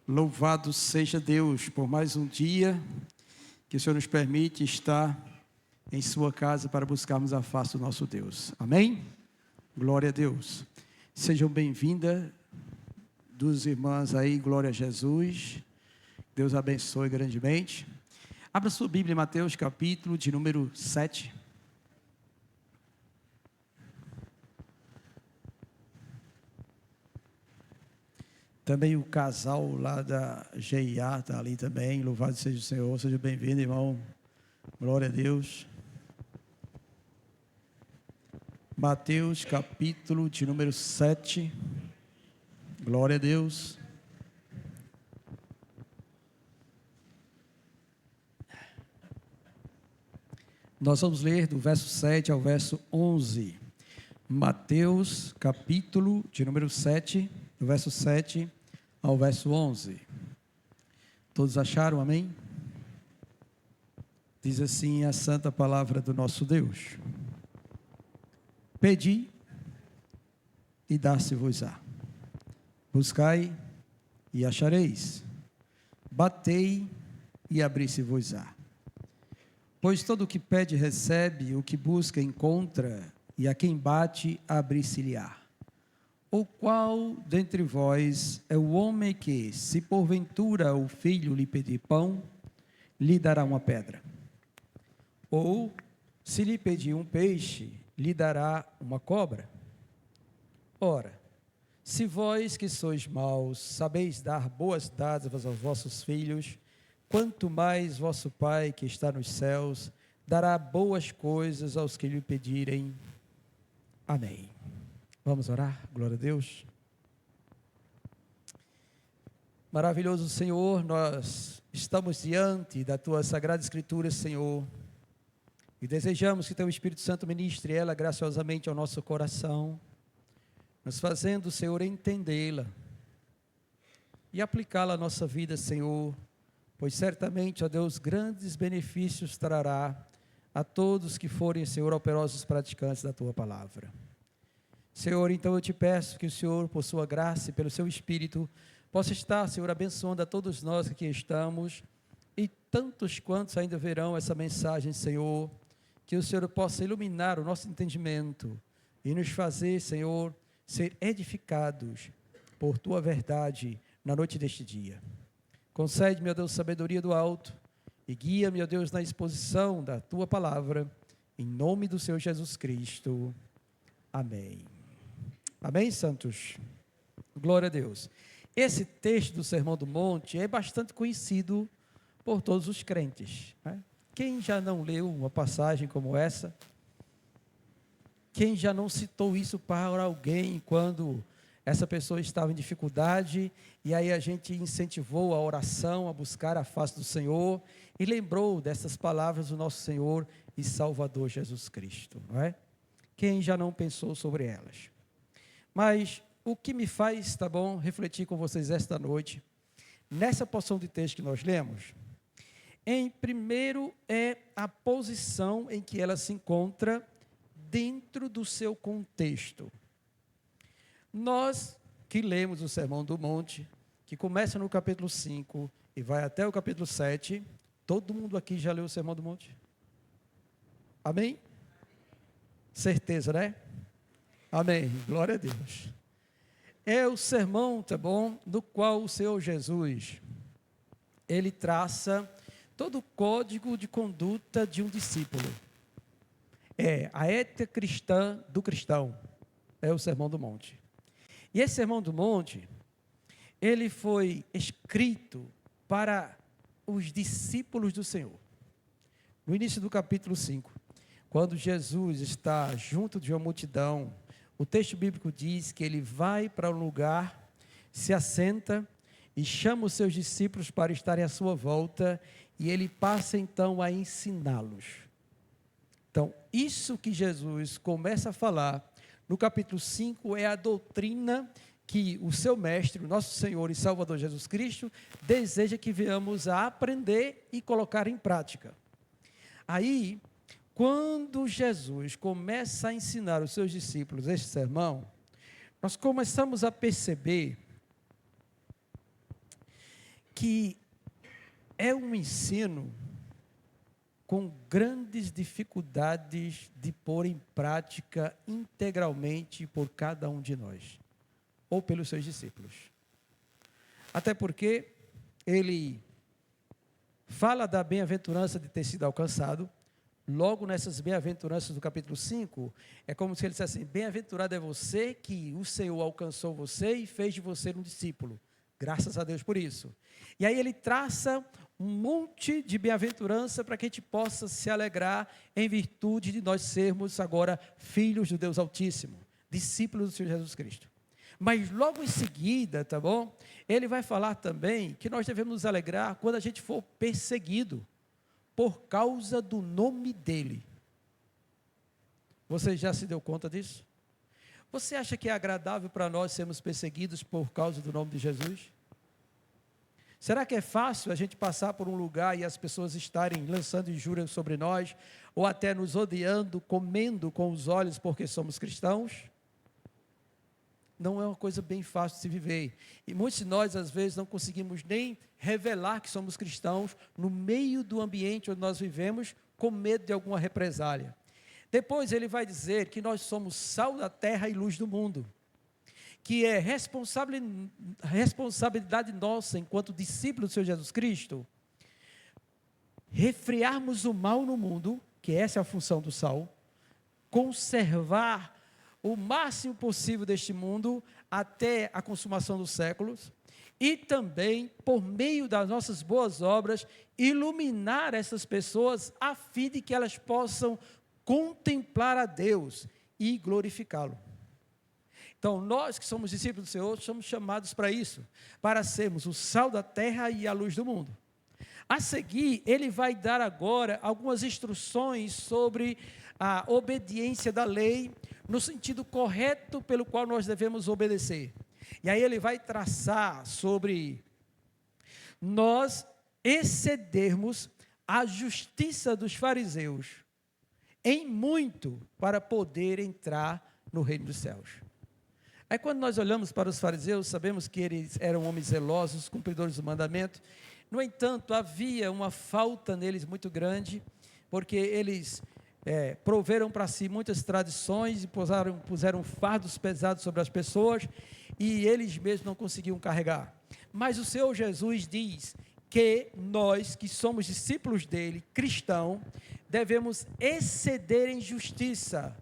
Louvado seja Deus por mais um dia que o Senhor nos permite estar em sua casa para buscarmos a face do nosso Deus. Amém? Glória a Deus. Sejam bem-vindas, duas irmãs aí, glória a Jesus. Deus abençoe grandemente. Abra sua Bíblia em Mateus capítulo de número 7. Também o casal lá da GIA está ali também. Louvado seja o Senhor. Seja bem-vindo, irmão. Glória a Deus. Mateus capítulo de número 7. Glória a Deus. Nós vamos ler do verso 7 ao verso 11. Mateus capítulo de número 7, do verso 7 ao verso 11. Todos acharam, amém? Diz assim a santa palavra do nosso Deus: Pedi e dar-se-vos-á, buscai e achareis, batei e abri-se-vos-á. Pois todo o que pede recebe, o que busca encontra, e a quem bate abrir-se-lhe-á. Ou qual dentre vós é o homem que, se porventura o filho lhe pedir pão, lhe dará uma pedra? Ou, se lhe pedir um peixe, lhe dará uma cobra? Ora, se vós que sois maus, sabeis dar boas dádivas aos vossos filhos, quanto mais vosso Pai que está nos céus dará boas coisas aos que lhe pedirem. Amém. Vamos orar? Glória a Deus. Maravilhoso Senhor, nós estamos diante da Tua Sagrada Escritura, Senhor, e desejamos que Teu Espírito Santo ministre ela graciosamente ao nosso coração, nos fazendo, Senhor, entendê-la e aplicá-la à nossa vida, Senhor, pois certamente, ó Deus, grandes benefícios trará a todos que forem, Senhor, operosos praticantes da Tua Palavra. Senhor, então eu te peço que o Senhor, por sua graça e pelo seu Espírito, possa estar, Senhor, abençoando a todos nós que aqui estamos, e tantos quantos ainda verão essa mensagem, Senhor, que o Senhor possa iluminar o nosso entendimento, e nos fazer, Senhor, ser edificados por Tua verdade na noite deste dia. Concede, meu Deus, sabedoria do alto, e guia, meu Deus, na exposição da Tua Palavra, em nome do Senhor Jesus Cristo. Amém. Amém, santos? Glória a Deus. Esse texto do Sermão do Monte é bastante conhecido por todos os crentes, né? Quem já não leu uma passagem como essa? Quem já não citou isso para alguém quando essa pessoa estava em dificuldade, e aí a gente incentivou a oração, a buscar a face do Senhor, e lembrou dessas palavras do nosso Senhor e Salvador Jesus Cristo, não é? Quem já não pensou sobre elas? Mas o que me faz, tá bom, refletir com vocês esta noite, nessa porção de texto que nós lemos, primeiro é a posição em que ela se encontra dentro do seu contexto. Nós que lemos o Sermão do Monte, que começa no capítulo 5 e vai até o capítulo 7, todo mundo aqui já leu o Sermão do Monte? Amém? Certeza, né? Amém, glória a Deus. É o sermão, tá bom, do qual o Senhor Jesus, ele traça todo o código de conduta de um discípulo. É a ética cristã do cristão, é o Sermão do Monte. E esse Sermão do Monte, ele foi escrito para os discípulos do Senhor. No início do capítulo 5, quando Jesus está junto de uma multidão, o texto bíblico diz que ele vai para um lugar, se assenta e chama os seus discípulos para estarem à sua volta, e ele passa então a ensiná-los. Então, isso que Jesus começa a falar no capítulo 5 é a doutrina que o seu mestre, o nosso Senhor e Salvador Jesus Cristo, deseja que venhamos a aprender e colocar em prática. Aí, quando Jesus começa a ensinar os seus discípulos este sermão, nós começamos a perceber que é um ensino com grandes dificuldades de pôr em prática integralmente por cada um de nós, ou pelos seus discípulos. Até porque ele fala da bem-aventurança de ter sido alcançado. Logo nessas bem-aventuranças do capítulo 5, é como se ele dissesse assim: bem-aventurado é você que o Senhor alcançou você e fez de você um discípulo. Graças a Deus por isso. E aí ele traça um monte de bem-aventurança para que a gente possa se alegrar em virtude de nós sermos agora filhos do Deus Altíssimo, discípulos do Senhor Jesus Cristo. Mas logo em seguida, tá bom? Ele vai falar também que nós devemos nos alegrar quando a gente for perseguido por causa do nome dele. Você já se deu conta disso? Você acha que é agradável para nós sermos perseguidos por causa do nome de Jesus? Será que é fácil a gente passar por um lugar e as pessoas estarem lançando injúrias sobre nós, ou até nos odiando, comendo com os olhos porque somos cristãos? Não é uma coisa bem fácil de se viver. E muitos de nós, às vezes, não conseguimos nem revelar que somos cristãos no meio do ambiente onde nós vivemos, com medo de alguma represália. Depois ele vai dizer que nós somos sal da terra e luz do mundo, que é responsabilidade nossa, enquanto discípulos do Senhor Jesus Cristo, refrearmos o mal no mundo, que essa é a função do sal, conservar o máximo possível deste mundo até a consumação dos séculos, e também, por meio das nossas boas obras, iluminar essas pessoas a fim de que elas possam contemplar a Deus e glorificá-lo. Então, nós que somos discípulos do Senhor, somos chamados para isso, para sermos o sal da terra e a luz do mundo. A seguir, ele vai dar agora algumas instruções sobre a obediência da lei, no sentido correto pelo qual nós devemos obedecer. E aí ele vai traçar sobre nós excedermos a justiça dos fariseus em muito para poder entrar no reino dos céus. Aí quando nós olhamos para os fariseus, sabemos que eles eram homens zelosos, cumpridores do mandamento. No entanto, havia uma falta neles muito grande, porque eles proveram para si muitas tradições e puseram fardos pesados sobre as pessoas, e eles mesmos não conseguiam carregar. Mas o Senhor Jesus diz que nós, que somos discípulos dele, cristãos, devemos exceder em justiça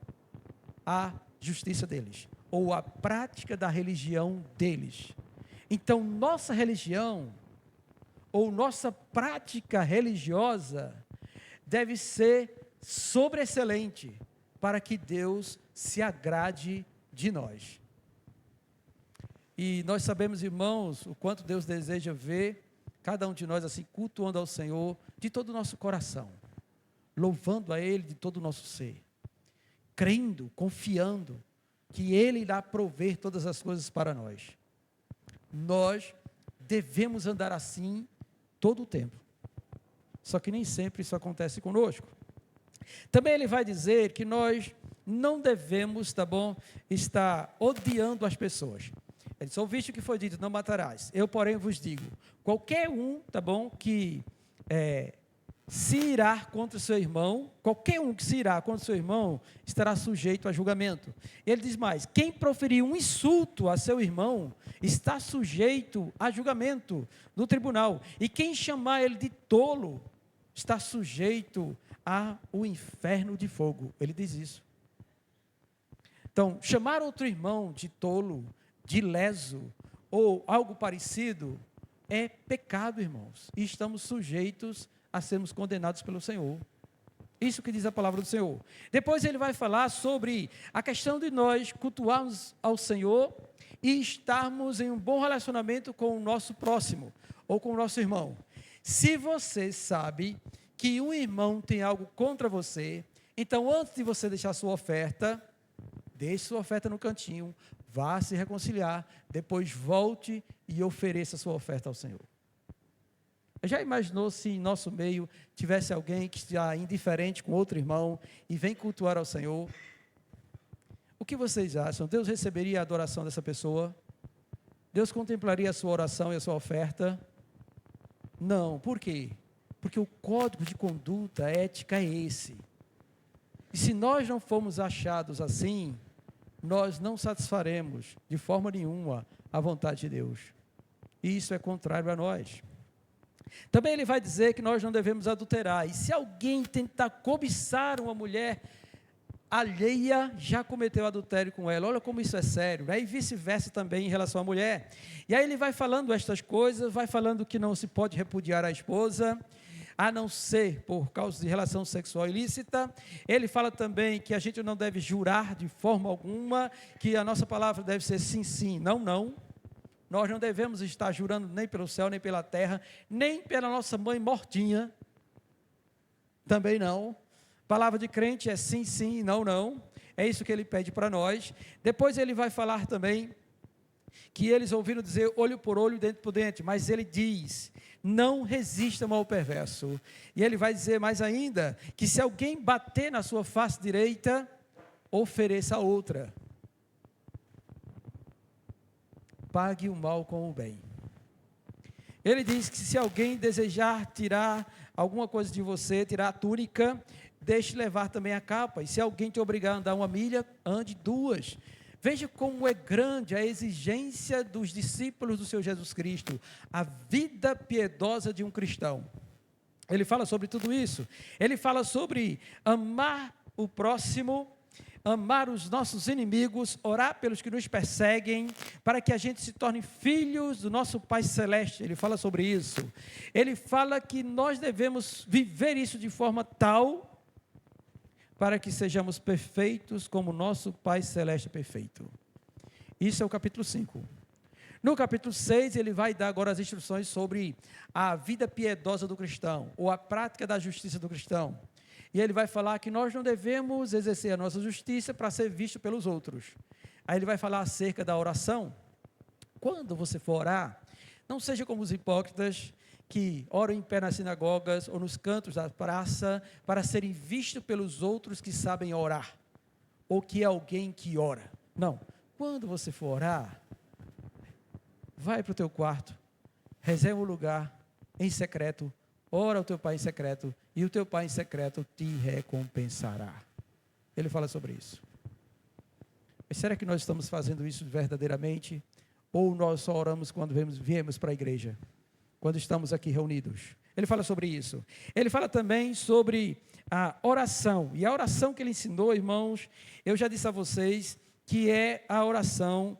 a justiça deles, ou a prática da religião deles. Então, nossa religião, ou nossa prática religiosa, deve ser sobreexcelente, para que Deus se agrade de nós. E nós sabemos, irmãos, o quanto Deus deseja ver cada um de nós assim, cultuando ao Senhor de todo o nosso coração, louvando a Ele de todo o nosso ser, crendo, confiando que Ele irá prover todas as coisas para nós. Nós devemos andar assim todo o tempo, só que nem sempre isso acontece conosco. Também ele vai dizer que nós não devemos, tá bom, estar odiando as pessoas. Ele diz: ouviste o que foi dito, não matarás. Eu, porém, vos digo, qualquer um, tá bom, que se irá contra o seu irmão, qualquer um que se irá contra o seu irmão, estará sujeito a julgamento. Ele diz mais: quem proferir um insulto a seu irmão, está sujeito a julgamento no tribunal. E quem chamar ele de tolo, está sujeito ao inferno de fogo. Ele diz isso. Então, chamar outro irmão de tolo, de leso, ou algo parecido, é pecado, irmãos. E estamos sujeitos a sermos condenados pelo Senhor. Isso que diz a palavra do Senhor. Depois ele vai falar sobre a questão de nós cultuarmos ao Senhor e estarmos em um bom relacionamento com o nosso próximo, ou com o nosso irmão. Se você sabe que um irmão tem algo contra você, então antes de você deixar sua oferta, deixe sua oferta no cantinho, vá se reconciliar, depois volte e ofereça sua oferta ao Senhor. Já imaginou se em nosso meio tivesse alguém que está indiferente com outro irmão e vem cultuar ao Senhor? O que vocês acham? Deus receberia a adoração dessa pessoa? Deus contemplaria a sua oração e a sua oferta? Não, por quê? Porque o código de conduta ética é esse. E se nós não formos achados assim, nós não satisfaremos de forma nenhuma a vontade de Deus. E isso é contrário a nós. Também ele vai dizer que nós não devemos adulterar. E se alguém tentar cobiçar uma mulher alheia, já cometeu adultério com ela. Olha como isso é sério, né? E vice-versa também em relação à mulher. E aí ele vai falando estas coisas, vai falando que não se pode repudiar a esposa, a não ser por causa de relação sexual ilícita. Ele fala também que a gente não deve jurar de forma alguma, que a nossa palavra deve ser sim, sim, não, não. Nós não devemos estar jurando nem pelo céu, nem pela terra, nem pela nossa mãe mortinha. Também não. Palavra de crente é sim, sim, não, não. É isso que ele pede para nós. Depois ele vai falar também que eles ouviram dizer olho por olho, dente por dente, mas ele diz, não resistam ao perverso. E ele vai dizer mais ainda, que se alguém bater na sua face direita, ofereça a outra. Pague o mal com o bem. Ele diz que se alguém desejar tirar alguma coisa de você, tirar a túnica, deixe levar também a capa. E se alguém te obrigar a andar 1 milha, ande 2. Veja como é grande a exigência dos discípulos do Senhor Jesus Cristo, a vida piedosa de um cristão. Ele fala sobre tudo isso. Ele fala sobre amar o próximo, amar os nossos inimigos, orar pelos que nos perseguem, para que a gente se torne filhos do nosso Pai Celeste. Ele fala sobre isso. Ele fala que nós devemos viver isso de forma tal, para que sejamos perfeitos como nosso Pai Celeste é perfeito. Isso é o capítulo 5. No capítulo 6, ele vai dar agora as instruções sobre a vida piedosa do cristão, ou a prática da justiça do cristão. E ele vai falar que nós não devemos exercer a nossa justiça para ser visto pelos outros. Aí ele vai falar acerca da oração. Quando você for orar, não seja como os hipócritas que oram em pé nas sinagogas ou nos cantos da praça para serem vistos pelos outros que sabem orar, ou que é alguém que ora. Não, quando você for orar, vai para o teu quarto, reserva um lugar em secreto, ora ao teu Pai em secreto, e o teu Pai em secreto te recompensará. Ele fala sobre isso. Mas será que nós estamos fazendo isso verdadeiramente? Ou nós só oramos quando viemos para a igreja? Quando estamos aqui reunidos? Ele fala sobre isso. Ele fala também sobre a oração. E a oração que ele ensinou, irmãos, eu já disse a vocês que é a oração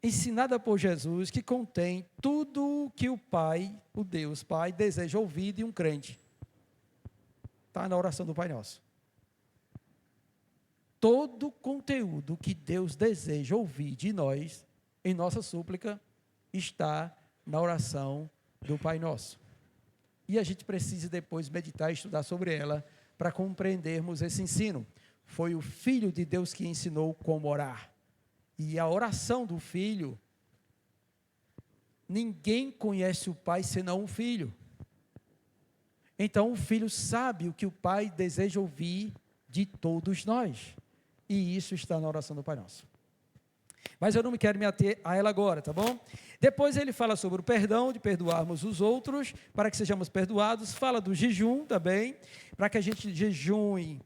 ensinada por Jesus, que contém tudo o que o Pai, o Deus Pai, deseja ouvir de um crente. Está na oração do Pai Nosso. Todo o conteúdo que Deus deseja ouvir de nós, em nossa súplica, está na oração do Pai Nosso. E a gente precisa depois meditar e estudar sobre ela para compreendermos esse ensino. Foi o Filho de Deus que ensinou como orar. E a oração do Filho, ninguém conhece o Pai senão o Filho. Então o Filho sabe o que o Pai deseja ouvir de todos nós. E isso está na oração do Pai Nosso. Mas eu não me quero me ater a ela agora, tá bom? Depois ele fala sobre o perdão, de perdoarmos os outros, para que sejamos perdoados. Fala do jejum também, para que a gente jejue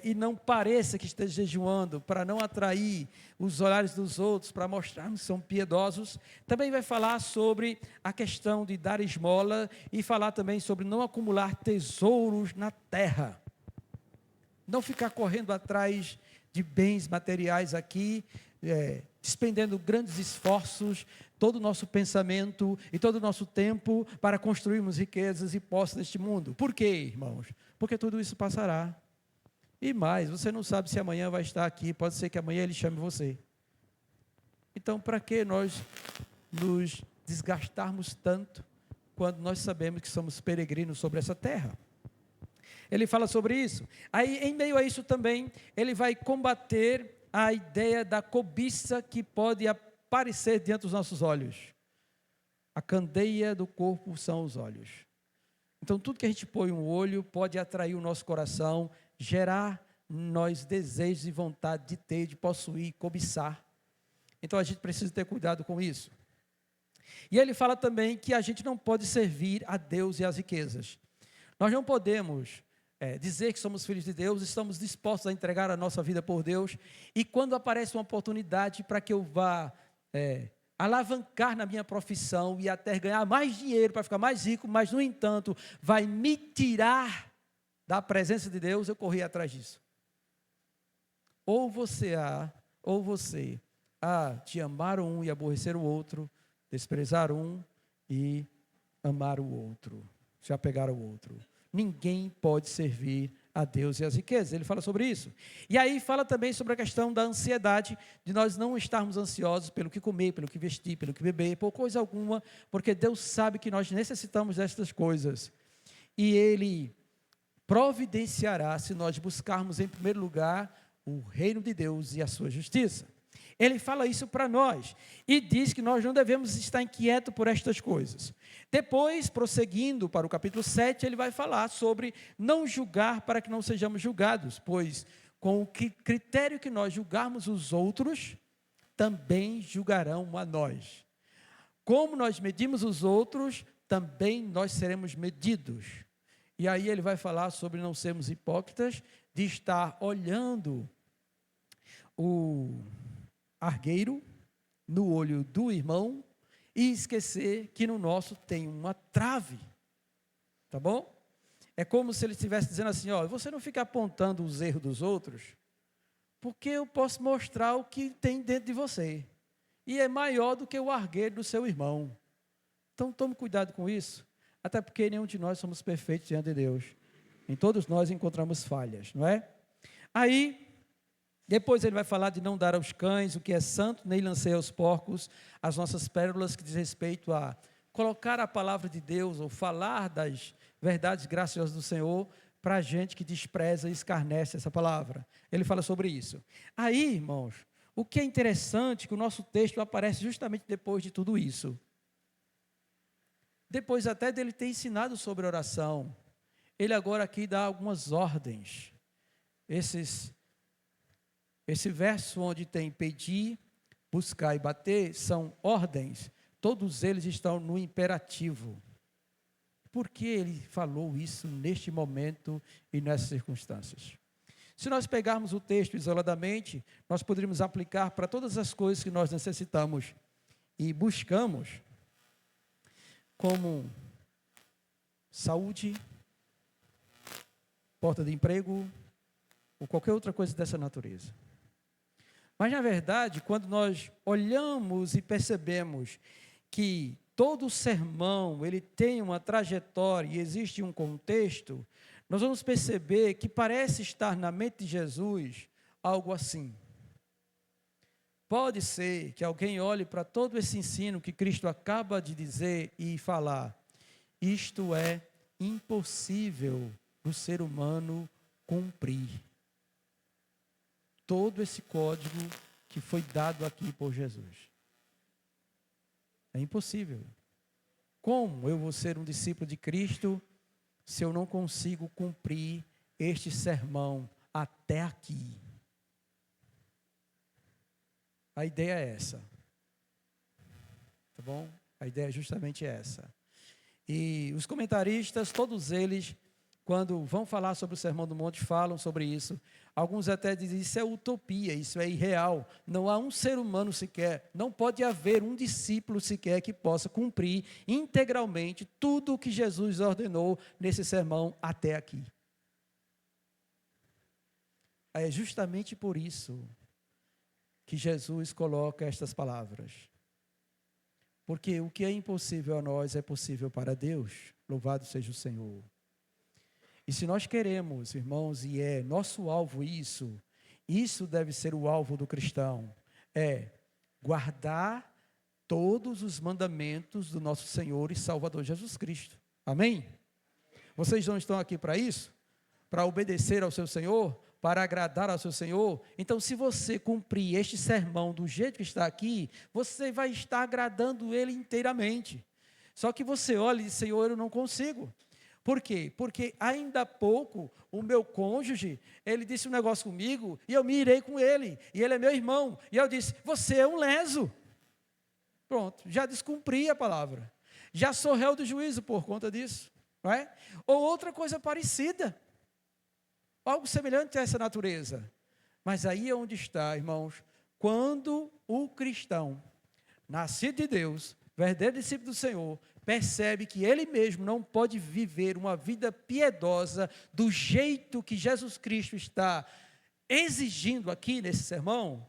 e não pareça que esteja jejuando, para não atrair os olhares dos outros, para mostrarmos que são piedosos. Também vai falar sobre a questão de dar esmola e falar também sobre não acumular tesouros na terra. Não ficar correndo atrás de bens materiais aqui, despendendo grandes esforços, todo o nosso pensamento e todo o nosso tempo para construirmos riquezas e posses neste mundo. Por quê, irmãos? Porque tudo isso passará. E mais, você não sabe se amanhã vai estar aqui, pode ser que amanhã ele chame você. Então, para que nós nos desgastarmos tanto, quando nós sabemos que somos peregrinos sobre essa terra? Ele fala sobre isso. Aí, em meio a isso também, ele vai combater a ideia da cobiça que pode aparecer diante dos nossos olhos. A candeia do corpo são os olhos. Então, tudo que a gente põe um olho pode atrair o nosso coração, gerar nós desejos e vontade de ter, de possuir, cobiçar. Então, a gente precisa ter cuidado com isso. E ele fala também que a gente não pode servir a Deus e às riquezas. Nós não podemos dizer que somos filhos de Deus, estamos dispostos a entregar a nossa vida por Deus, e quando aparece uma oportunidade para que eu vá alavancar na minha profissão e até ganhar mais dinheiro para ficar mais rico, mas, no entanto, vai me tirar da presença de Deus, eu corri atrás disso. Ou você há de amar um e aborrecer o outro, desprezar um e amar o outro, se apegar ao outro. Ninguém pode servir a Deus e as riquezas. Ele fala sobre isso. E aí fala também sobre a questão da ansiedade, de nós não estarmos ansiosos pelo que comer, pelo que vestir, pelo que beber, por coisa alguma, porque Deus sabe que nós necessitamos destas coisas. E Ele providenciará se nós buscarmos em primeiro lugar o reino de Deus e a sua justiça. Ele fala isso para nós e diz que nós não devemos estar inquietos por estas coisas. Depois, prosseguindo para o capítulo 7, ele vai falar sobre não julgar para que não sejamos julgados, pois com o critério que nós julgarmos os outros, também julgarão a nós. Como nós medimos os outros, também nós seremos medidos. E aí ele vai falar sobre não sermos hipócritas, de estar olhando o argueiro no olho do irmão e esquecer que no nosso tem uma trave, tá bom? É como se ele estivesse dizendo assim, ó, você não fica apontando os erros dos outros, porque eu posso mostrar o que tem dentro de você, e é maior do que o argueiro do seu irmão. Então tome cuidado com isso, até porque nenhum de nós somos perfeitos diante de Deus, em todos nós encontramos falhas, não é? Aí depois ele vai falar de não dar aos cães o que é santo, nem lancear aos porcos as nossas pérolas, que diz respeito a colocar a palavra de Deus, ou falar das verdades graciosas do Senhor, para a gente que despreza e escarnece essa palavra. Ele fala sobre isso. Aí, irmãos, o que é interessante, que o nosso texto aparece justamente depois de tudo isso. Depois até dele ter ensinado sobre oração, ele agora aqui dá algumas ordens. Esse verso onde tem pedir, buscar e bater, são ordens, todos eles estão no imperativo. Por que ele falou isso neste momento e nessas circunstâncias? Se nós pegarmos o texto isoladamente, nós poderíamos aplicar para todas as coisas que nós necessitamos e buscamos, como saúde, porta de emprego, ou qualquer outra coisa dessa natureza. Mas, na verdade, quando nós olhamos e percebemos que todo sermão ele tem uma trajetória e existe um contexto, nós vamos perceber que parece estar na mente de Jesus algo assim. Pode ser que alguém olhe para todo esse ensino que Cristo acaba de dizer e falar, isto é impossível do ser humano cumprir. Todo esse código que foi dado aqui por Jesus. É impossível. Como eu vou ser um discípulo de Cristo se eu não consigo cumprir este sermão até aqui? A ideia é essa. Tá bom? A ideia é justamente essa. E os comentaristas, todos eles, quando vão falar sobre o Sermão do Monte, falam sobre isso. Alguns até dizem, isso é utopia, isso é irreal. Não há um ser humano sequer, não pode haver um discípulo sequer que possa cumprir integralmente tudo o que Jesus ordenou nesse sermão até aqui. É justamente por isso que Jesus coloca estas palavras. Porque o que é impossível a nós é possível para Deus. Louvado seja o Senhor. E se nós queremos, irmãos, e é nosso alvo isso deve ser o alvo do cristão, é guardar todos os mandamentos do nosso Senhor e Salvador Jesus Cristo. Amém? Vocês não estão aqui para isso? Para obedecer ao seu Senhor? Para agradar ao seu Senhor? Então, se você cumprir este sermão do jeito que está aqui, você vai estar agradando Ele inteiramente. Só que você olha e diz, Senhor, eu não consigo. Por quê? Porque ainda há pouco o meu cônjuge, ele disse um negócio comigo e eu me irei com ele, e ele é meu irmão, e eu disse, você é um leso. Pronto, já descumpri a palavra. Já sou réu do juízo por conta disso. Não é? Ou outra coisa parecida. Algo semelhante a essa natureza. Mas aí é onde está, irmãos, quando o cristão, nascido de Deus, verdadeiro discípulo do Senhor, percebe que ele mesmo não pode viver uma vida piedosa do jeito que Jesus Cristo está exigindo aqui nesse sermão,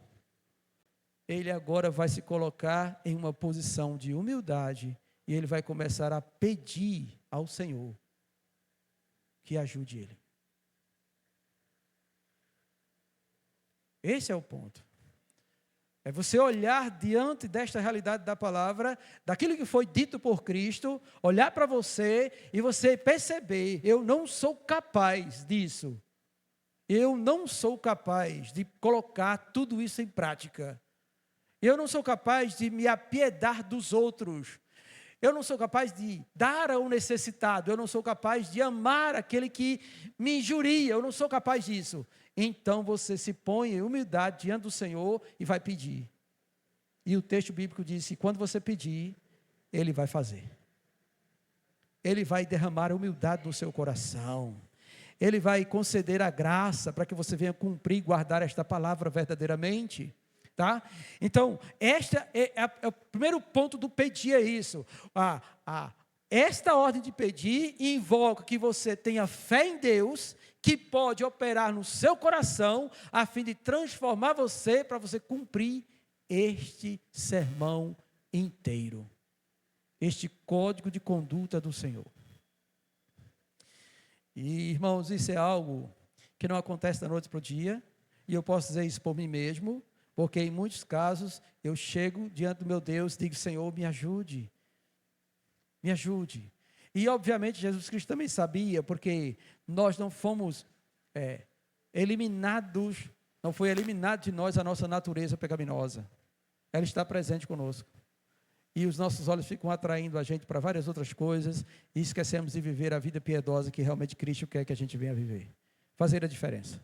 ele agora vai se colocar em uma posição de humildade e ele vai começar a pedir ao Senhor que ajude ele. Esse é o ponto. É você olhar diante desta realidade da palavra, daquilo que foi dito por Cristo, olhar para você e você perceber, eu não sou capaz disso. Eu não sou capaz de colocar tudo isso em prática. Eu não sou capaz de me apiedar dos outros. Eu não sou capaz de dar ao necessitado. Eu não sou capaz de amar aquele que me injuria. Eu não sou capaz disso. Então você se põe em humildade diante do Senhor e vai pedir. E o texto bíblico diz que quando você pedir, Ele vai fazer. Ele vai derramar a humildade no seu coração. Ele vai conceder a graça para que você venha cumprir e guardar esta palavra verdadeiramente. Tá? Então, este é o primeiro ponto do pedir, é isso. Esta ordem de pedir invoca que você tenha fé em Deus, que pode operar no seu coração, a fim de transformar você, para você cumprir este sermão inteiro. Este código de conduta do Senhor. E, irmãos, isso é algo que não acontece da noite para o dia, e eu posso dizer isso por mim mesmo, porque em muitos casos eu chego diante do meu Deus e digo, Senhor, me ajude. Me ajude. E obviamente Jesus Cristo também sabia, porque nós não fomos eliminados, não foi eliminado de nós a nossa natureza pecaminosa. Ela está presente conosco. E os nossos olhos ficam atraindo a gente para várias outras coisas e esquecemos de viver a vida piedosa que realmente Cristo quer que a gente venha viver. Fazer a diferença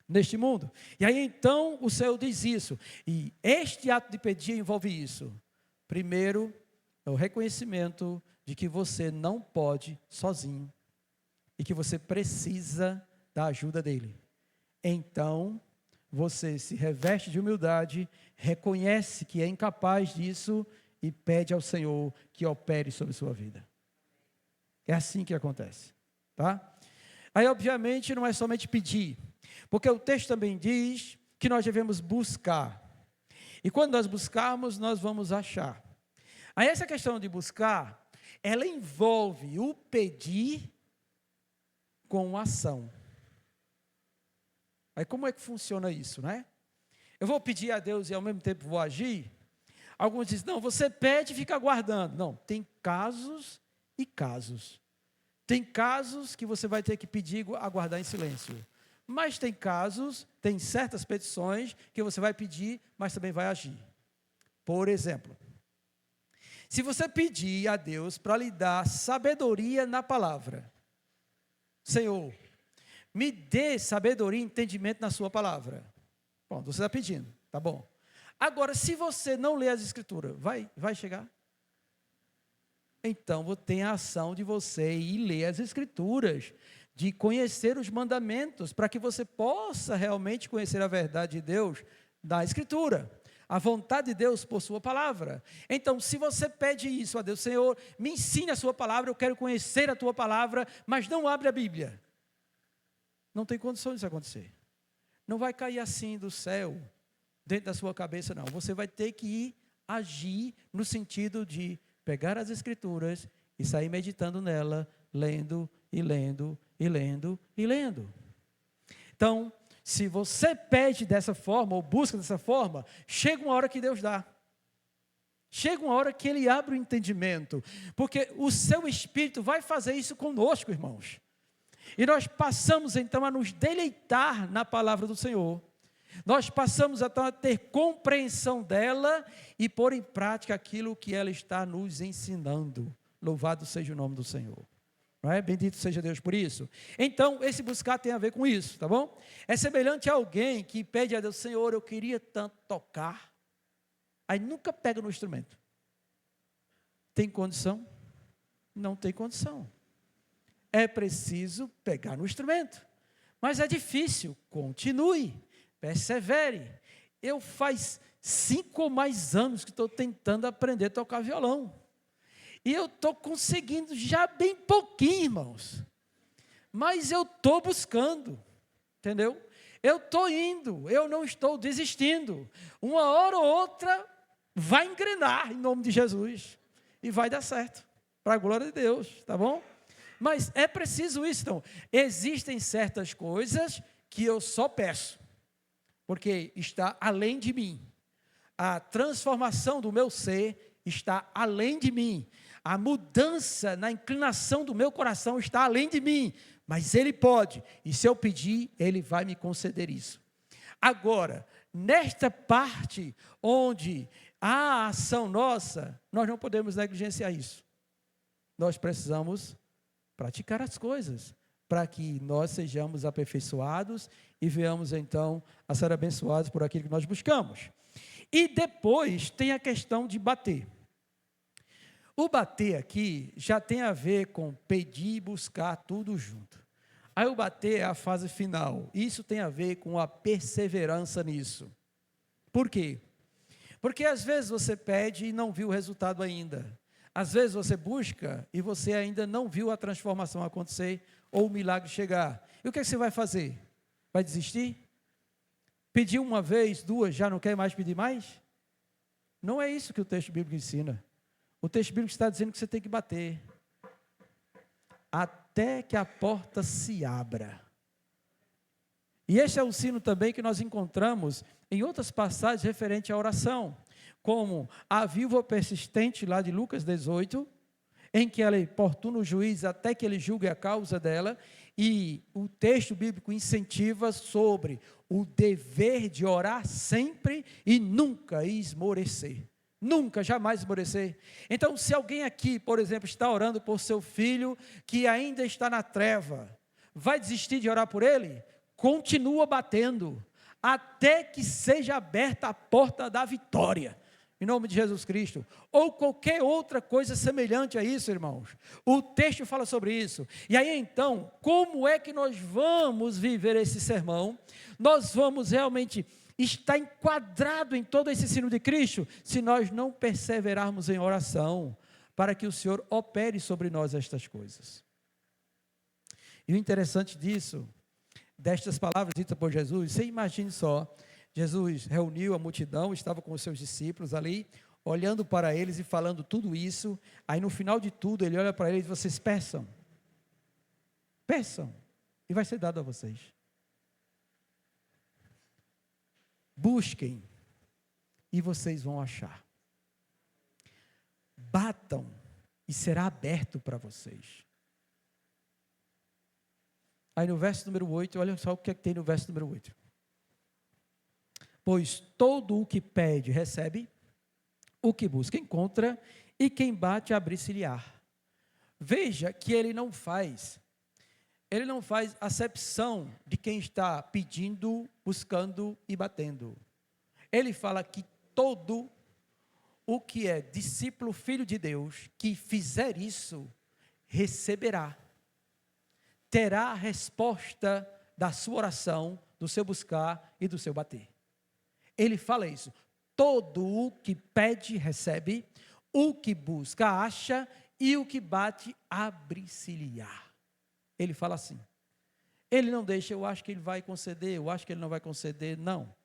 neste mundo. E aí então o Senhor diz isso. E este ato de pedir envolve isso. Primeiro, é o reconhecimento de que você não pode sozinho. E que você precisa da ajuda dEle. Então, você se reveste de humildade, reconhece que é incapaz disso e pede ao Senhor que opere sobre sua vida. É assim que acontece. Tá? Aí, obviamente, não é somente pedir. Porque o texto também diz que nós devemos buscar. E quando nós buscarmos, nós vamos achar. Aí essa questão de buscar, ela envolve o pedir com ação. Aí como é que funciona isso, né? Eu vou pedir a Deus e ao mesmo tempo vou agir? Alguns dizem, não, você pede e fica aguardando. Não, tem casos e casos. Tem casos que você vai ter que pedir e aguardar em silêncio. Mas tem casos, tem certas petições que você vai pedir, mas também vai agir. Por exemplo, se você pedir a Deus para lhe dar sabedoria na palavra, Senhor, me dê sabedoria e entendimento na sua palavra. Bom, você está pedindo, tá bom. Agora, se você não lê as escrituras, vai chegar? Então, tem a ação de você ir ler as escrituras, de conhecer os mandamentos, para que você possa realmente conhecer a verdade de Deus da Escritura, a vontade de Deus por sua palavra. Então, se você pede isso a Deus, Senhor, me ensine a sua palavra, eu quero conhecer a tua palavra, mas não abre a Bíblia. Não tem condições disso acontecer. Não vai cair assim do céu, dentro da sua cabeça, não. Você vai ter que ir agir no sentido de pegar as Escrituras e sair meditando nela, lendo e lendo e lendo e lendo. Então, se você pede dessa forma, ou busca dessa forma, chega uma hora que Deus dá. Chega uma hora que Ele abre o entendimento, porque o seu Espírito vai fazer isso conosco, irmãos. E nós passamos então a nos deleitar na palavra do Senhor. Nós passamos então a ter compreensão dela e pôr em prática aquilo que ela está nos ensinando. Louvado seja o nome do Senhor. Não é? Bendito seja Deus por isso. Então, esse buscar tem a ver com isso, tá bom? É semelhante a alguém que pede a Deus, Senhor, eu queria tanto tocar. aí nunca pega no instrumento. Tem condição? Não tem condição. É preciso pegar no instrumento. Mas é difícil. Continue, persevere. Eu faz 5 ou mais anos que estou tentando aprender a tocar violão. E eu estou conseguindo já bem pouquinho, irmãos. Mas eu estou buscando, entendeu? Eu estou indo, eu não estou desistindo. Uma hora ou outra vai engrenar em nome de Jesus. E vai dar certo, para a glória de Deus, tá bom? Mas é preciso isso, então. Existem certas coisas que eu só peço, porque está além de mim. A transformação do meu ser está além de mim. A mudança na inclinação do meu coração está além de mim. Mas Ele pode, e se eu pedir, Ele vai me conceder isso. Agora, nesta parte onde há a ação nossa, nós não podemos negligenciar isso. Nós precisamos praticar as coisas, para que nós sejamos aperfeiçoados e venhamos então a ser abençoados por aquilo que nós buscamos. E depois tem a questão de bater. O bater aqui já tem a ver com pedir e buscar tudo junto. Aí o bater é a fase final. Isso tem a ver com a perseverança nisso. Por quê? Porque às vezes você pede e não viu o resultado ainda. Às vezes você busca e você ainda não viu a transformação acontecer ou o milagre chegar. E o que é que você vai fazer? Vai desistir? Pedir uma vez, duas, já não quer mais pedir mais? Não é isso que o texto bíblico ensina. O texto bíblico está dizendo que você tem que bater até que a porta se abra. E este é o sino também que nós encontramos em outras passagens referentes à oração, como a viúva persistente lá de Lucas 18, em que ela importuna o juiz até que ele julgue a causa dela, e o texto bíblico incentiva sobre o dever de orar sempre e nunca esmorecer. Nunca, jamais esmorecer. Então, se alguém aqui, por exemplo, está orando por seu filho que ainda está na treva, vai desistir de orar por ele? Continua batendo, até que seja aberta a porta da vitória, em nome de Jesus Cristo, ou qualquer outra coisa semelhante a isso, irmãos. O texto fala sobre isso. E aí então, como é que nós vamos viver esse sermão? Nós vamos realmente estar enquadrado em todo esse ensino de Cristo, se nós não perseverarmos em oração, para que o Senhor opere sobre nós estas coisas. E o interessante disso, destas palavras ditas por Jesus, você imagine só, Jesus reuniu a multidão, estava com os seus discípulos ali, olhando para eles e falando tudo isso, aí no final de tudo, ele olha para eles e diz, vocês peçam, e vai ser dado a vocês. Busquem, e vocês vão achar. Batam, e será aberto para vocês. Aí no verso número 8, olha só o que é que tem no verso número 8. Pois todo o que pede, recebe, o que busca, encontra, e quem bate, abre-se-lhe-á. Veja que ele não faz acepção de quem está pedindo, buscando e batendo. Ele fala que todo o que é discípulo, filho de Deus, que fizer isso, receberá. Terá a resposta da sua oração, do seu buscar e do seu bater. Ele fala isso. Todo o que pede, recebe. O que busca, acha. E o que bate, abre-se-lhe-á. Ele fala assim. Ele não deixa, eu acho que ele vai conceder, eu acho que ele não vai conceder. Não.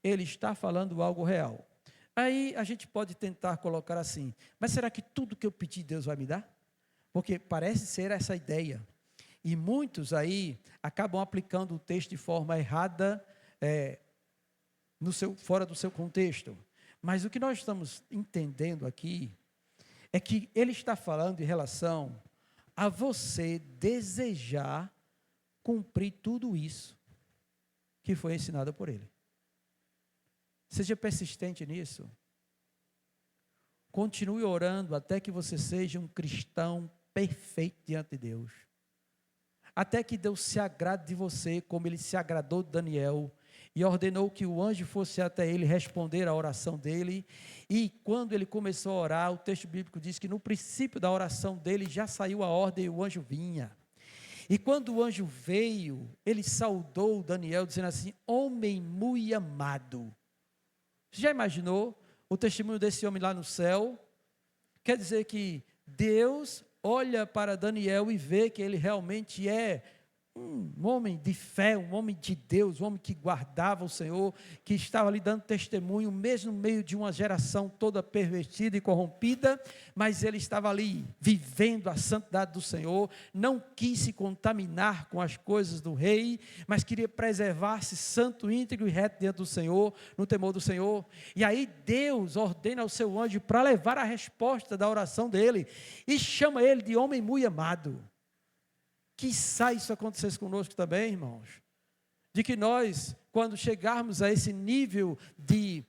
Ele está falando algo real. Aí a gente pode tentar colocar assim, mas será que tudo que eu pedir Deus vai me dar? Porque parece ser essa ideia. E muitos aí acabam aplicando o texto de forma errada, fora do seu contexto. Mas o que nós estamos entendendo aqui é que ele está falando em relação a você desejar cumprir tudo isso que foi ensinado por ele. Seja persistente nisso. Continue orando até que você seja um cristão perfeito diante de Deus. Até que Deus se agrade de você, como Ele se agradou de Daniel, e ordenou que o anjo fosse até ele responder à oração dele. E quando ele começou a orar, o texto bíblico diz que no princípio da oração dele já saiu a ordem e o anjo vinha. E quando o anjo veio, ele saudou Daniel, dizendo assim: homem muito amado. Você já imaginou o testemunho desse homem lá no céu? Quer dizer que Deus olha para Daniel e vê que ele realmente é um homem de fé, um homem de Deus, um homem que guardava o Senhor, que estava ali dando testemunho, mesmo no meio de uma geração toda pervertida e corrompida, mas ele estava ali vivendo a santidade do Senhor, não quis se contaminar com as coisas do rei, mas queria preservar-se santo, íntegro e reto diante do Senhor, no temor do Senhor. E aí Deus ordena ao seu anjo para levar a resposta da oração dele, e chama ele de homem muito amado. Quiçá isso acontecesse conosco também, irmãos, de que nós, quando chegarmos a esse nível de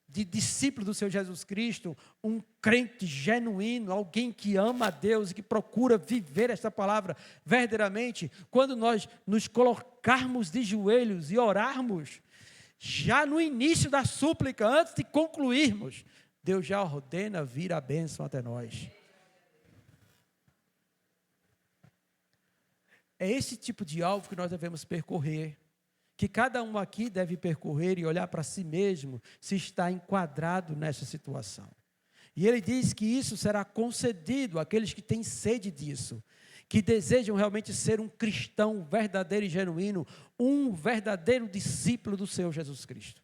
discípulo do Senhor Jesus Cristo, um crente genuíno, alguém que ama a Deus e que procura viver esta palavra verdadeiramente, quando nós nos colocarmos de joelhos e orarmos, já no início da súplica, antes de concluirmos, Deus já ordena vir a bênção até nós. É esse tipo de alvo que nós devemos percorrer, que cada um aqui deve percorrer e olhar para si mesmo, se está enquadrado nessa situação. E ele diz que isso será concedido àqueles que têm sede disso, que desejam realmente ser um cristão verdadeiro e genuíno, um verdadeiro discípulo do Senhor Jesus Cristo.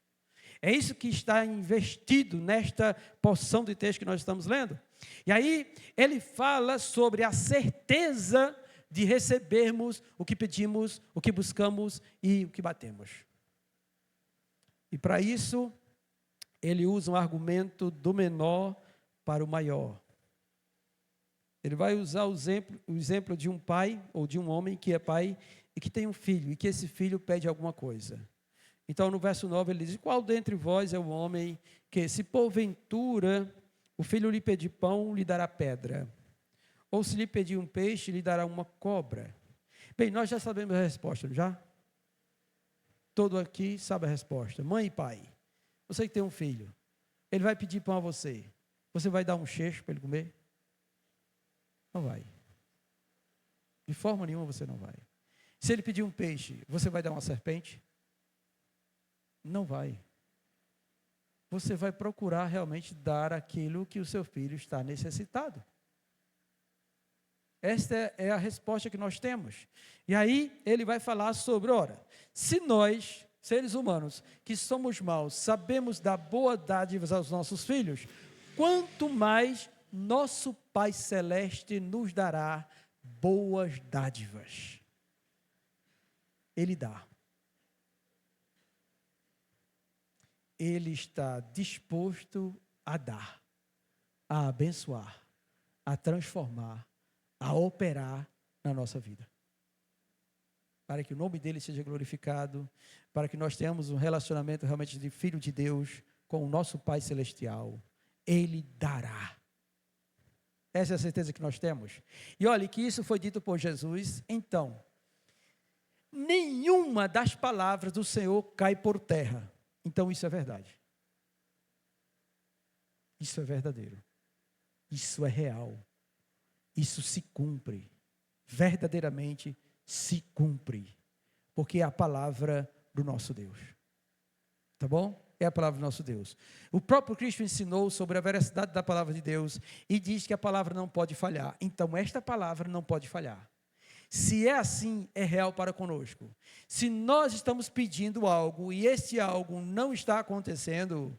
É isso que está investido nesta porção de texto que nós estamos lendo. E aí ele fala sobre a certeza de recebermos o que pedimos, o que buscamos e o que batemos. E para isso, ele usa um argumento do menor para o maior. Ele vai usar o exemplo de um pai ou de um homem que é pai e que tem um filho, e que esse filho pede alguma coisa. Então, no verso 9, ele diz: qual dentre vós é o homem que, se porventura o filho lhe pedir pão, lhe dará pedra? Ou se lhe pedir um peixe, lhe dará uma cobra? Bem, nós já sabemos a resposta, não já? Todo aqui sabe a resposta. Mãe e pai, você que tem um filho, ele vai pedir pão a você. Você vai dar um cheiro para ele comer? Não vai. De forma nenhuma você não vai. Se ele pedir um peixe, você vai dar uma serpente? Não vai. Você vai procurar realmente dar aquilo que o seu filho está necessitado. Esta é a resposta que nós temos. E aí ele vai falar sobre, ora, se nós, seres humanos, que somos maus, sabemos dar boa dádivas aos nossos filhos, quanto mais nosso Pai Celeste nos dará boas dádivas. Ele dá. Ele está disposto a dar, a abençoar, a transformar, a operar na nossa vida. Para que o nome dele seja glorificado, para que nós tenhamos um relacionamento realmente de filho de Deus com o nosso Pai Celestial. Ele dará. Essa é a certeza que nós temos. E olhe que isso foi dito por Jesus. Então, nenhuma das palavras do Senhor cai por terra. Então isso é verdade. Isso é verdadeiro. Isso é real. Isso se cumpre, verdadeiramente se cumpre, porque é a palavra do nosso Deus, tá bom? É a palavra do nosso Deus. O próprio Cristo ensinou sobre a veracidade da palavra de Deus e diz que a palavra não pode falhar. Então esta palavra não pode falhar. Se é assim, é real para conosco. Se nós estamos pedindo algo e esse algo não está acontecendo,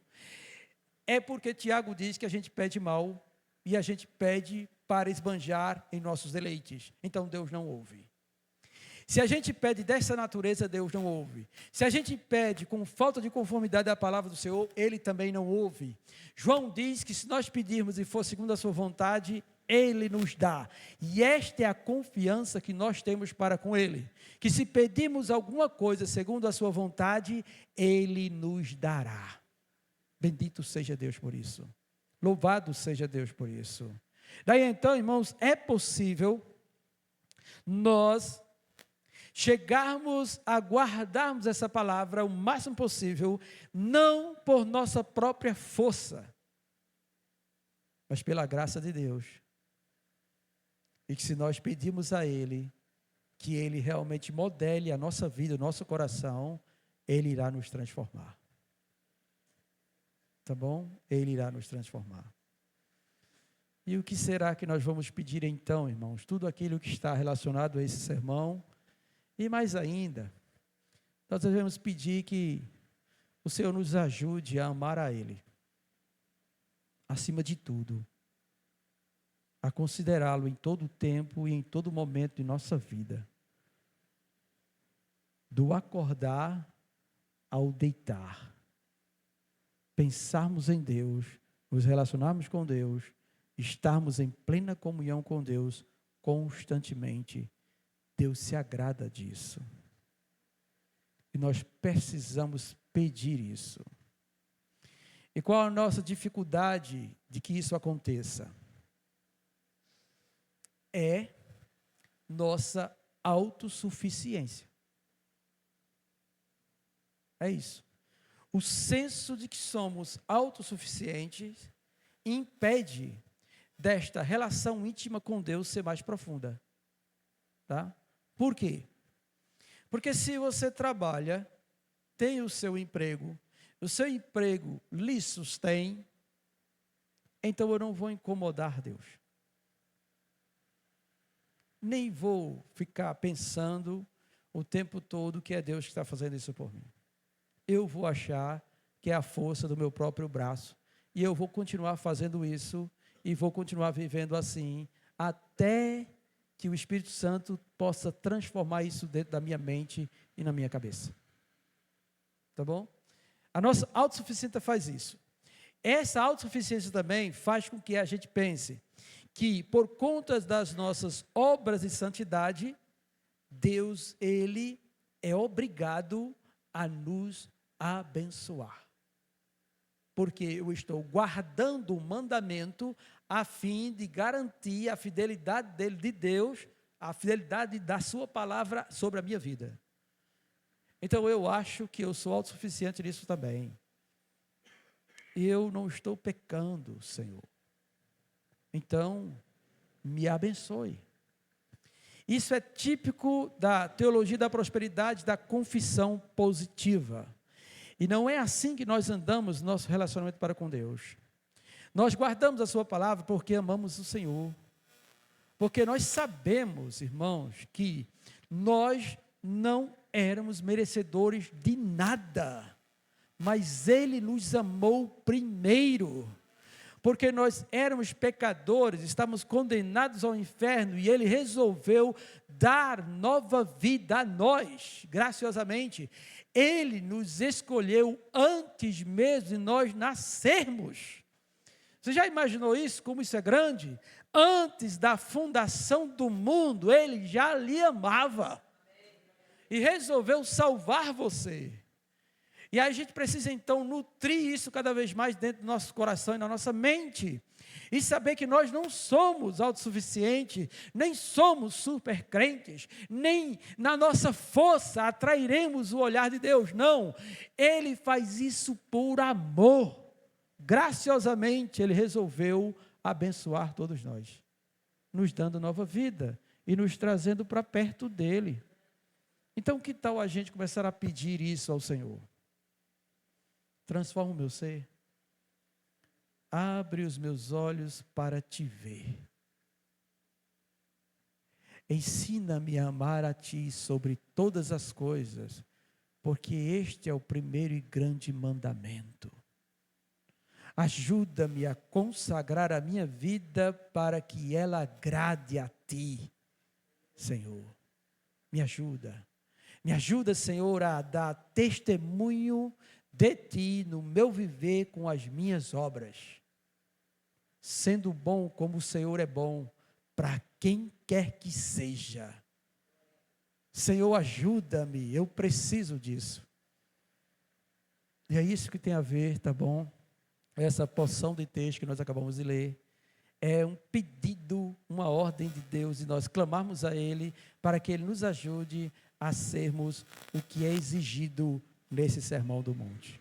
é porque Tiago diz que a gente pede mal e a gente pede para esbanjar em nossos deleites. Então Deus não ouve. Se a gente pede dessa natureza, Deus não ouve. Se a gente pede com falta de conformidade à palavra do Senhor, Ele também não ouve. João diz que se nós pedirmos e for segundo a sua vontade, Ele nos dá. E esta é a confiança que nós temos para com Ele. Que se pedirmos alguma coisa segundo a sua vontade, Ele nos dará. Bendito seja Deus por isso. Louvado seja Deus por isso. Daí então, irmãos, é possível nós chegarmos a guardarmos essa palavra o máximo possível, não por nossa própria força, mas pela graça de Deus. E que se nós pedirmos a Ele, que Ele realmente modele a nossa vida, o nosso coração, Ele irá nos transformar. Tá bom? Ele irá nos transformar. E o que será que nós vamos pedir então, irmãos? Tudo aquilo que está relacionado a esse sermão. E mais ainda, nós devemos pedir que o Senhor nos ajude a amar a Ele. Acima de tudo. A considerá-lo em todo o tempo e em todo momento de nossa vida. Do acordar ao deitar. Pensarmos em Deus, nos relacionarmos com Deus, estarmos em plena comunhão com Deus constantemente. Deus se agrada disso. E nós precisamos pedir isso. E qual a nossa dificuldade de que isso aconteça? É nossa autossuficiência. É isso. O senso de que somos autossuficientes impede desta relação íntima com Deus ser mais profunda. Tá? Por quê? Porque se você trabalha, tem o seu emprego lhe sustém, então eu não vou incomodar Deus. Nem vou ficar pensando o tempo todo que é Deus que está fazendo isso por mim. Eu vou achar que é a força do meu próprio braço, e eu vou continuar fazendo isso, e vou continuar vivendo assim, até que o Espírito Santo possa transformar isso dentro da minha mente e na minha cabeça. Tá bom? A nossa autossuficiência faz isso. Essa autossuficiência também faz com que a gente pense que, por conta das nossas obras de santidade, Deus, Ele é obrigado a nos abençoar. Porque eu estou guardando o mandamento a fim de garantir a fidelidade dele, de Deus, a fidelidade da sua palavra sobre a minha vida. Então eu acho que eu sou autossuficiente nisso também. E eu não estou pecando, Senhor. Então, me abençoe. Isso é típico da teologia da prosperidade, da confissão positiva. E não é assim que nós andamos no nosso relacionamento para com Deus. Nós guardamos a sua palavra porque amamos o Senhor. Porque nós sabemos, irmãos, que nós não éramos merecedores de nada. Mas Ele nos amou primeiro. Porque nós éramos pecadores, estávamos condenados ao inferno, e Ele resolveu dar nova vida a nós, graciosamente. Ele nos escolheu antes mesmo de nós nascermos. Você já imaginou isso, como isso é grande? Antes da fundação do mundo, Ele já lhe amava. E resolveu salvar você. E a gente precisa então nutrir isso cada vez mais dentro do nosso coração e na nossa mente. E saber que nós não somos autossuficientes, nem somos super crentes, nem na nossa força atrairemos o olhar de Deus. Não, Ele faz isso por amor. Graciosamente Ele resolveu abençoar todos nós, nos dando nova vida e nos trazendo para perto dEle. Então que tal a gente começar a pedir isso ao Senhor? Transforma o meu ser. Abre os meus olhos para te ver. Ensina-me a amar a ti sobre todas as coisas, porque este é o primeiro e grande mandamento. Ajuda-me a consagrar a minha vida para que ela agrade a ti, Senhor. Me ajuda. Me ajuda, Senhor, a dar testemunho de ti no meu viver com as minhas obras, sendo bom como o Senhor é bom para quem quer que seja. Senhor, ajuda-me, eu preciso disso. E é isso que tem a ver, tá bom? Essa porção de texto que nós acabamos de ler é um pedido, uma ordem de Deus, e nós clamarmos a Ele para que Ele nos ajude a sermos o que é exigido nesse Sermão do Monte.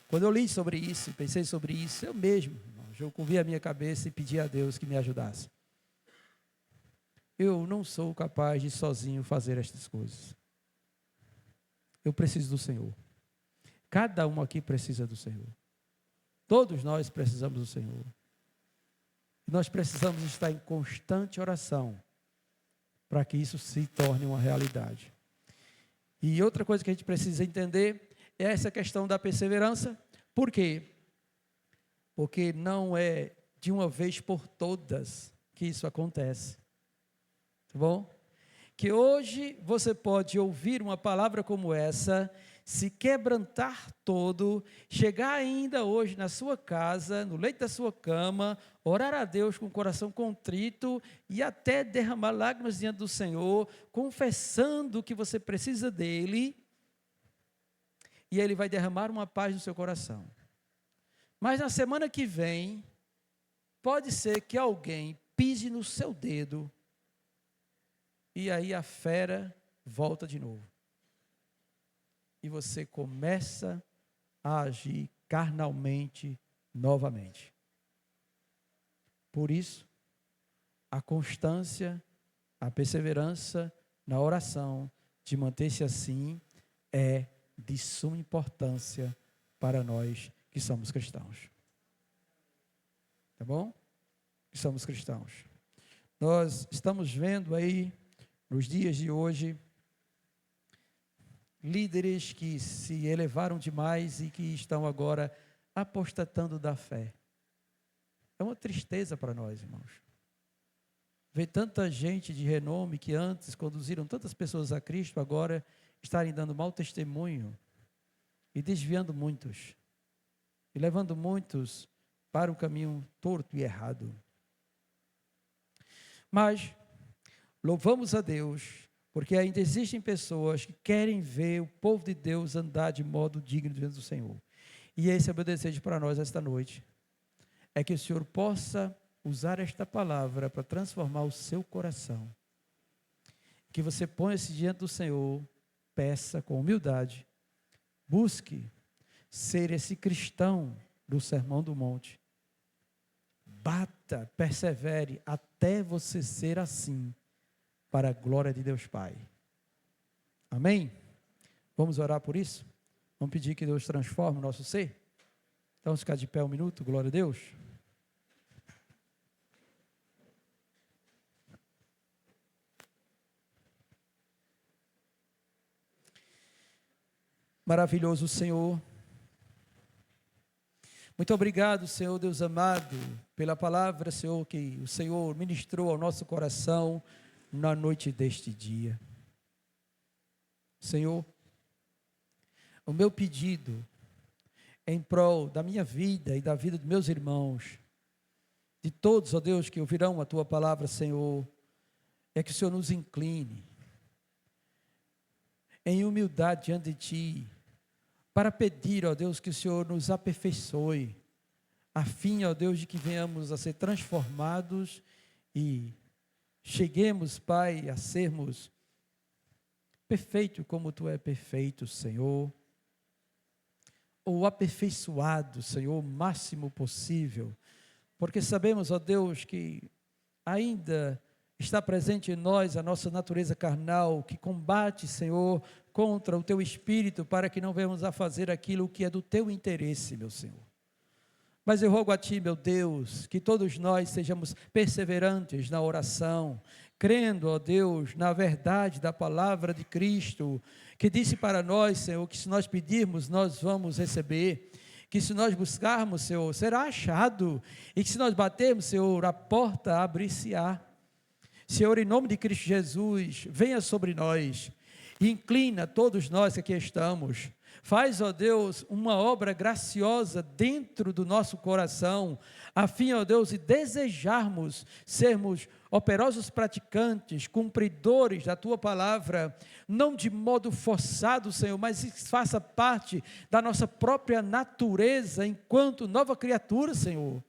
Quando eu li sobre isso, pensei sobre isso, eu mesmo, irmãos, eu curvi a minha cabeça e pedi a Deus que me ajudasse. Eu não sou capaz de sozinho fazer estas coisas. Eu preciso do Senhor. Cada um aqui precisa do Senhor. Todos nós precisamos do Senhor. Nós precisamos estar em constante oração para que isso se torne uma realidade. E outra coisa que a gente precisa entender é essa questão da perseverança. Por quê? Porque não é de uma vez por todas que isso acontece. Tá bom? Que hoje você pode ouvir uma palavra como essa, se quebrantar todo, chegar ainda hoje na sua casa, no leito da sua cama, orar a Deus com o coração contrito e até derramar lágrimas diante do Senhor, confessando que você precisa dele, e ele vai derramar uma paz no seu coração. Mas na semana que vem, pode ser que alguém pise no seu dedo, e aí a fera volta de novo. E você começa a agir carnalmente novamente. Por isso, a constância, a perseverança na oração, de manter-se assim, é de suma importância para nós que somos cristãos. Tá bom? Que somos cristãos. Nós estamos vendo aí, nos dias de hoje, líderes que se elevaram demais e que estão agora apostatando da fé. É uma tristeza para nós, irmãos. Ver tanta gente de renome que antes conduziram tantas pessoas a Cristo, agora estarem dando mau testemunho e desviando muitos, e levando muitos para um caminho torto e errado. Mas louvamos a Deus, porque ainda existem pessoas que querem ver o povo de Deus andar de modo digno diante do Senhor. E esse é o meu desejo para nós esta noite. É que o Senhor possa usar esta palavra para transformar o seu coração. Que você ponha-se diante do Senhor, peça com humildade, busque ser esse cristão do Sermão do Monte. Bata, persevere até você ser assim, para a glória de Deus Pai. Amém? Vamos orar por isso? Vamos pedir que Deus transforme o nosso ser? Então, vamos ficar de pé um minuto, glória a Deus. Maravilhoso Senhor. Muito obrigado, Senhor Deus amado, pela palavra, Senhor, que o Senhor ministrou ao nosso coração na noite deste dia. Senhor, o meu pedido em prol da minha vida e da vida dos meus irmãos, de todos, ó Deus, que ouvirão a Tua palavra, Senhor, é que o Senhor nos incline em humildade diante de Ti, para pedir, ó Deus, que o Senhor nos aperfeiçoe, a fim, ó Deus, de que venhamos a ser transformados e cheguemos, Pai, a sermos perfeitos como Tu é perfeito, Senhor, ou aperfeiçoado, Senhor, o máximo possível, porque sabemos, ó Deus, que ainda está presente em nós a nossa natureza carnal, que combate, Senhor, contra o Teu Espírito, para que não venhamos a fazer aquilo que é do Teu interesse, meu Senhor. Mas eu rogo a Ti, meu Deus, que todos nós sejamos perseverantes na oração, crendo, ó Deus, na verdade da palavra de Cristo, que disse para nós, Senhor, que se nós pedirmos, nós vamos receber, que se nós buscarmos, Senhor, será achado, e que se nós batermos, Senhor, a porta abrir-se-á. Senhor, em nome de Cristo Jesus, venha sobre nós, e inclina todos nós que aqui estamos. Faz, ó Deus, uma obra graciosa dentro do nosso coração, a fim, ó Deus, de desejarmos sermos operosos praticantes, cumpridores da Tua palavra, não de modo forçado, Senhor, mas que faça parte da nossa própria natureza enquanto nova criatura, Senhor.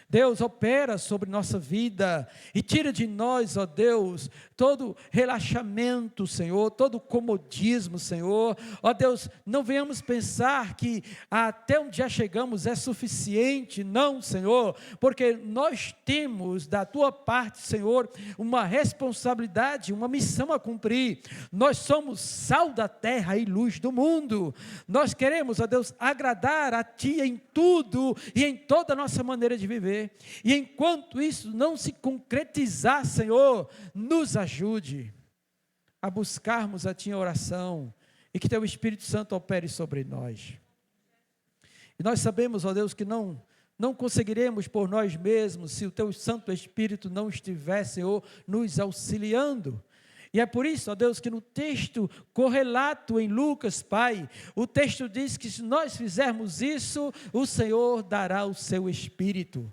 Deus, opera sobre nossa vida e tira de nós, ó Deus, todo relaxamento, Senhor, todo comodismo, Senhor. Ó Deus, não venhamos pensar que até onde já chegamos é suficiente, não, Senhor, porque nós temos da tua parte, Senhor, uma responsabilidade, uma missão a cumprir. Nós somos sal da terra e luz do mundo. Nós queremos, ó Deus, agradar a ti em tudo e em toda a nossa maneira de viver. E enquanto isso não se concretizar, Senhor, nos ajude a buscarmos a ti em oração e que teu Espírito Santo opere sobre nós. E nós sabemos, ó Deus, que não conseguiremos por nós mesmos se o teu Santo Espírito não estiver, Senhor, nos auxiliando. E é por isso, ó Deus, que no texto correlato em Lucas, Pai, o texto diz que se nós fizermos isso, o Senhor dará o seu Espírito.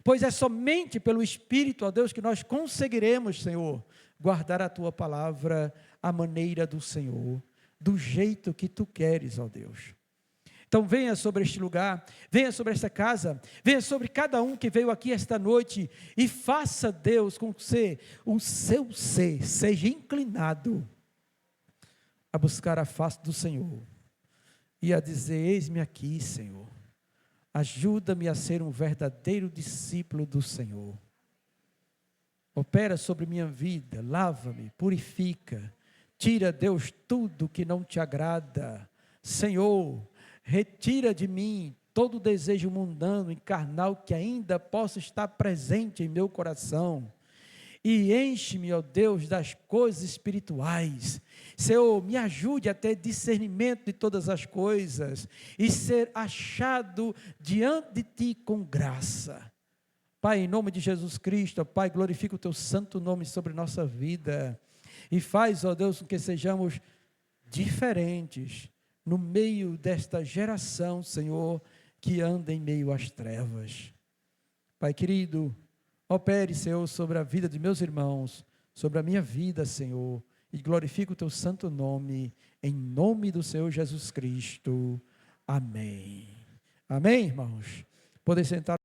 Pois é somente pelo Espírito, ó Deus, que nós conseguiremos, Senhor, guardar a tua palavra à maneira do Senhor, do jeito que tu queres, ó Deus. Então venha sobre este lugar, venha sobre esta casa, venha sobre cada um que veio aqui esta noite e faça, Deus, com que o seu ser seja inclinado a buscar a face do Senhor e a dizer: eis-me aqui, Senhor. Ajuda-me a ser um verdadeiro discípulo do Senhor. Opera sobre minha vida, lava-me, purifica. Tira, Deus, tudo que não te agrada. Senhor, retira de mim todo desejo mundano e carnal que ainda possa estar presente em meu coração. E enche-me, ó Deus, das coisas espirituais. Senhor, me ajude a ter discernimento de todas as coisas e ser achado diante de ti com graça. Pai, em nome de Jesus Cristo, ó Pai, glorifica o teu santo nome sobre nossa vida e faz, ó Deus, com que sejamos diferentes no meio desta geração, Senhor, que anda em meio às trevas. Pai querido, opere, Senhor, sobre a vida de meus irmãos, sobre a minha vida, Senhor, e glorifica o teu santo nome, em nome do Senhor Jesus Cristo. Amém. Amém, irmãos? Podem sentar.